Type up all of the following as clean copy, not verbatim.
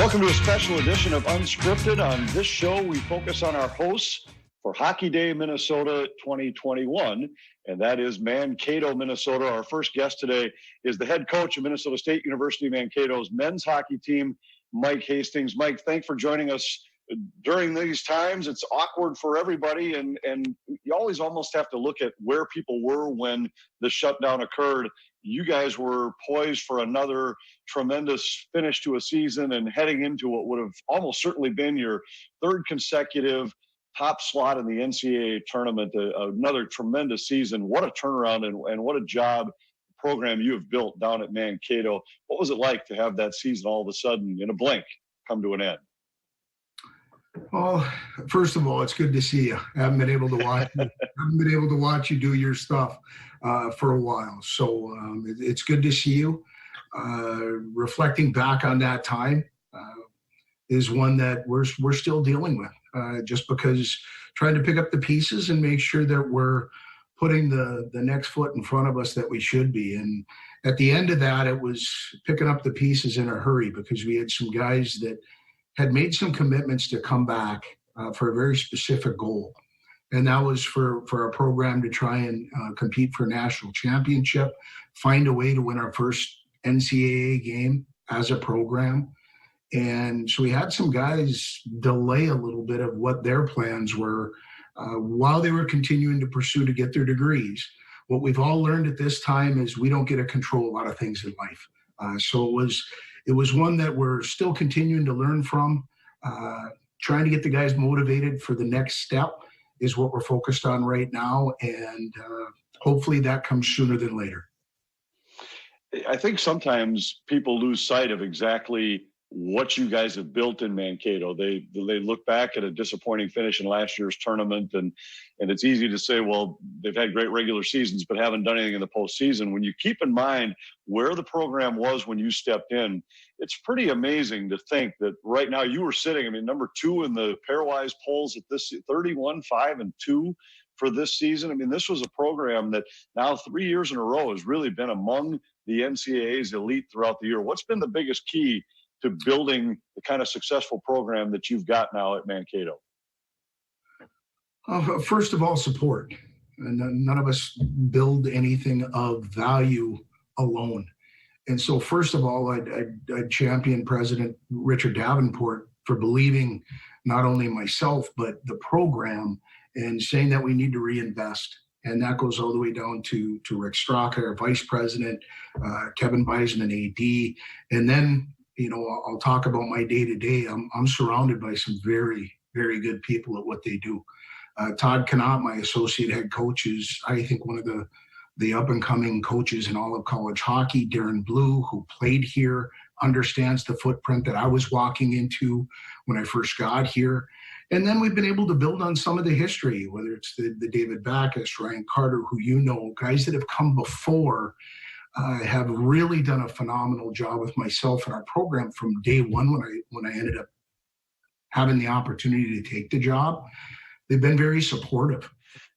Welcome to a special edition of Unscripted. On this show, we focus on our hosts for Hockey Day Minnesota 2021, and that is Mankato, Minnesota. Our first guest today is the head coach of Minnesota State University Mankato's men's hockey team, Mike Hastings. Mike, thanks for joining us during these times. It's awkward for everybody, and you always almost have to look at where people were when the shutdown occurred. You guys were poised for another tremendous finish to a season and heading into what would have almost certainly been your third consecutive top slot in the NCAA tournament, another tremendous season. What a turnaround and what a job program you have built down at Mankato. What was it like to have that season all of a sudden, in a blink, come to an end? Well, first of all, it's good to see you. I haven't been able to watch you do your stuff for a while. So it's good to see you. Reflecting back on that time is one that we're still dealing with, just because trying to pick up the pieces and make sure that we're putting the next foot in front of us that we should be. And at the end of that, it was picking up the pieces in a hurry because we had some guys that had made some commitments to come back for a very specific goal. And that was for our program to try and compete for a national championship, find a way to win our first NCAA game as a program. And so we had some guys delay a little bit of what their plans were while they were continuing to pursue to get their degrees. What we've all learned at this time is we don't get to control a lot of things in life. So it was one that we're still continuing to learn from. Trying to get the guys motivated for the next step is what we're focused on right now, and hopefully that comes sooner than later. I think sometimes people lose sight of exactly what you guys have built in Mankato. They look back at a disappointing finish in last year's tournament, and it's easy to say, well, they've had great regular seasons but haven't done anything in the postseason. When you keep in mind where the program was when you stepped in, it's pretty amazing to think that right now you were sitting, number 2 in the pairwise polls at this 31-5-2 for this season. This was a program that now 3 years in a row has really been among the NCAA's elite throughout the year. What's been the biggest key to building the kind of successful program that you've got now at Mankato? First of all, support. And none of us build anything of value alone. And so first of all, I'd champion President Richard Davenport for believing not only myself, but the program, and saying that we need to reinvest. And that goes all the way down to Rick Straka, our vice president, Kevin Bison, an AD. And then, I'll talk about my day-to-day. I'm surrounded by some very, very good people at what they do. Todd Connaught, my associate head coach, is, I think, one of the up-and-coming coaches in all of college hockey. Darren Blue, who played here, understands the footprint that I was walking into when I first got here. And then we've been able to build on some of the history, whether it's the David Backus, Ryan Carter, who guys that have come before, have really done a phenomenal job with myself and our program from day one when I ended up having the opportunity to take the job. They've been very supportive.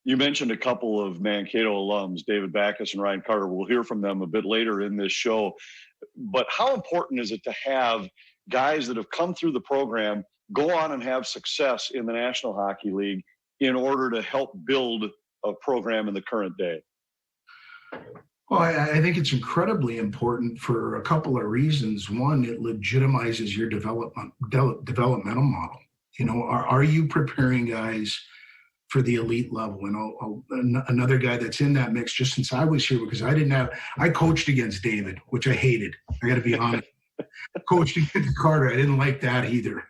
You mentioned a couple of Mankato alums, David Backus and Ryan Carter. We'll hear from them a bit later in this show. But how important is it to have guys that have come through the program go on and have success in the National Hockey League in order to help build a program in the current day? Well, I think it's incredibly important for a couple of reasons. One, it legitimizes your developmental model. Are you preparing guys for the elite level? And another guy that's in that mix, just since I was here, because I coached against David, which I hated. I got to be honest. Coached against Carter. I didn't like that either.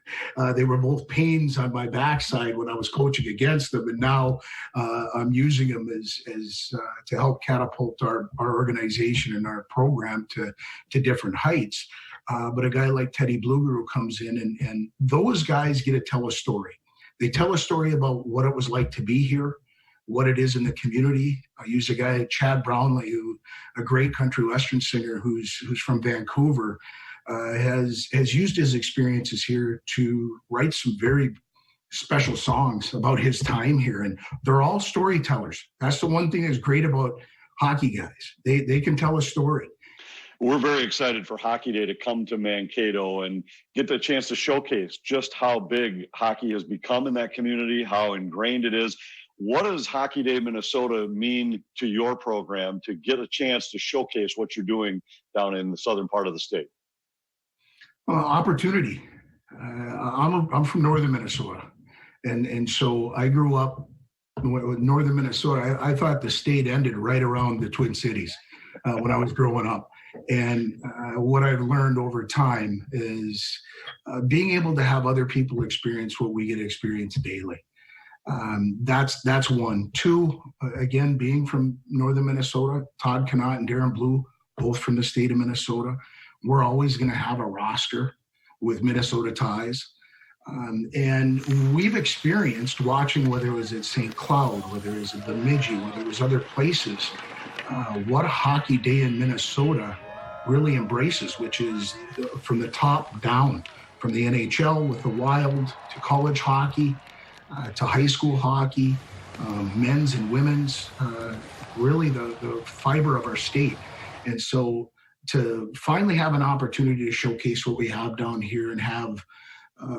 They were both pains on my backside when I was coaching against them, and now I'm using them as to help catapult our organization and our program to different heights. But a guy like Teddy Bluger comes in, and those guys get to tell a story. They tell a story about what it was like to be here, what it is in the community. I use a guy, Chad Brownlee, a great country western singer who's from Vancouver, has used his experiences here to write some very special songs about his time here. And they're all storytellers. That's the one thing that's great about hockey guys. They can tell a story. We're very excited for Hockey Day to come to Mankato and get the chance to showcase just how big hockey has become in that community, how ingrained it is. What does Hockey Day Minnesota mean to your program to get a chance to showcase what you're doing down in the southern part of the state? Opportunity. I'm from northern Minnesota, and so I grew up with northern Minnesota. I thought the state ended right around the Twin Cities when I was growing up. And what I've learned over time is being able to have other people experience what we get to experience daily. That's one. Two, again, being from northern Minnesota, Todd Connaught and Darren Blue, both from the state of Minnesota, we're always going to have a roster with Minnesota ties. And we've experienced watching, whether it was at St. Cloud, whether it was at Bemidji, whether it was other places, what Hockey Day in Minnesota really embraces, which is from the top down, from the NHL with the Wild to college hockey, to high school hockey, men's and women's, really the fiber of our state. And so to finally have an opportunity to showcase what we have down here and have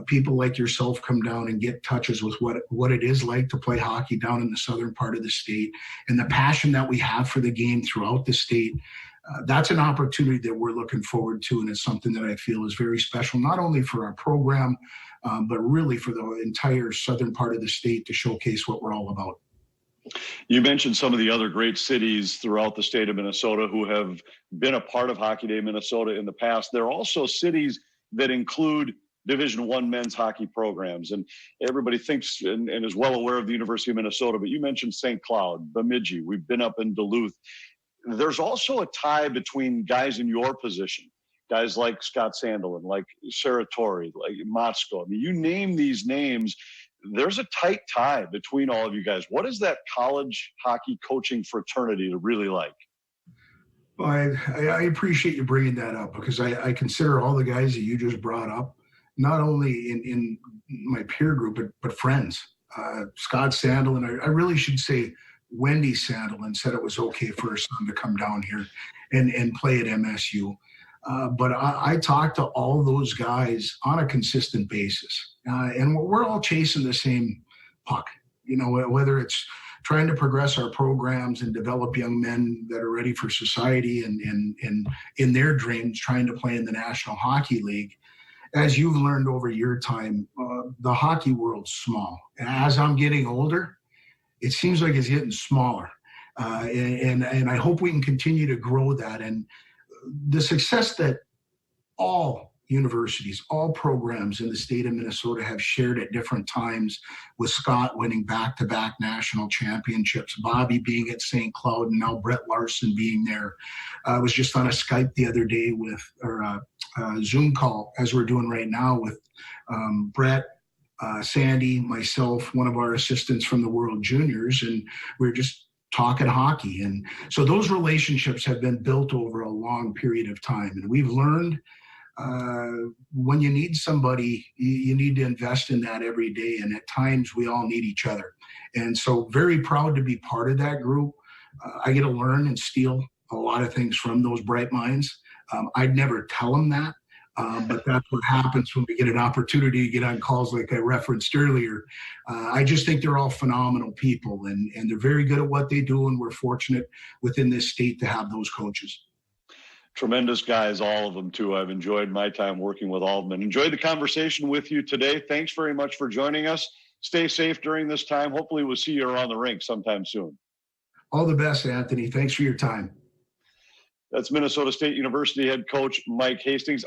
people like yourself come down and get touches with what it is like to play hockey down in the southern part of the state and the passion that we have for the game throughout the state, that's an opportunity that we're looking forward to, and it's something that I feel is very special, not only for our program, but really for the entire southern part of the state to showcase what we're all about. You mentioned some of the other great cities throughout the state of Minnesota who have been a part of Hockey Day Minnesota in the past. There are also cities that include Division I men's hockey programs, and everybody thinks and is well aware of the University of Minnesota, but you mentioned St. Cloud, Bemidji, we've been up in Duluth. There's also a tie between guys in your position, guys like Scott Sandelin, like Sarah Torrey, like Matsko. I mean, you name these names, there's a tight tie between all of you guys. What is that college hockey coaching fraternity to really like? Well, I appreciate you bringing that up, because I consider all the guys that you just brought up, not only in my peer group, but friends. Scott Sandelin, I really should say Wendy Sandelin said it was okay for her son to come down here and play at MSU. But I talk to all those guys on a consistent basis. And we're all chasing the same puck, you know, whether it's trying to progress our programs and develop young men that are ready for society and in their dreams, trying to play in the National Hockey League. As you've learned over your time, the hockey world's small. As I'm getting older, it seems like it's getting smaller. And I hope we can continue to grow that. And the success that all universities, all programs in the state of Minnesota have shared at different times, with Scott winning back-to-back national championships, Bobby being at St. Cloud, and now Brett Larson being there. I was just on a Skype the other day or a Zoom call, as we're doing right now, with Brett, Sandy, myself, one of our assistants from the World Juniors, and we were just talking hockey. And so those relationships have been built over a long period of time. And we've learned when you need somebody, you need to invest in that every day. And at times we all need each other. And so very proud to be part of that group. I get to learn and steal a lot of things from those bright minds. I'd never tell them that. But that's what happens when we get an opportunity to get on calls like I referenced earlier. I just think they're all phenomenal people, and they're very good at what they do, and we're fortunate within this state to have those coaches. Tremendous guys, all of them, too. I've enjoyed my time working with all of them and enjoyed the conversation with you today. Thanks very much for joining us. Stay safe during this time. Hopefully we'll see you around the rink sometime soon. All the best, Anthony. Thanks for your time. That's Minnesota State University head coach Mike Hastings.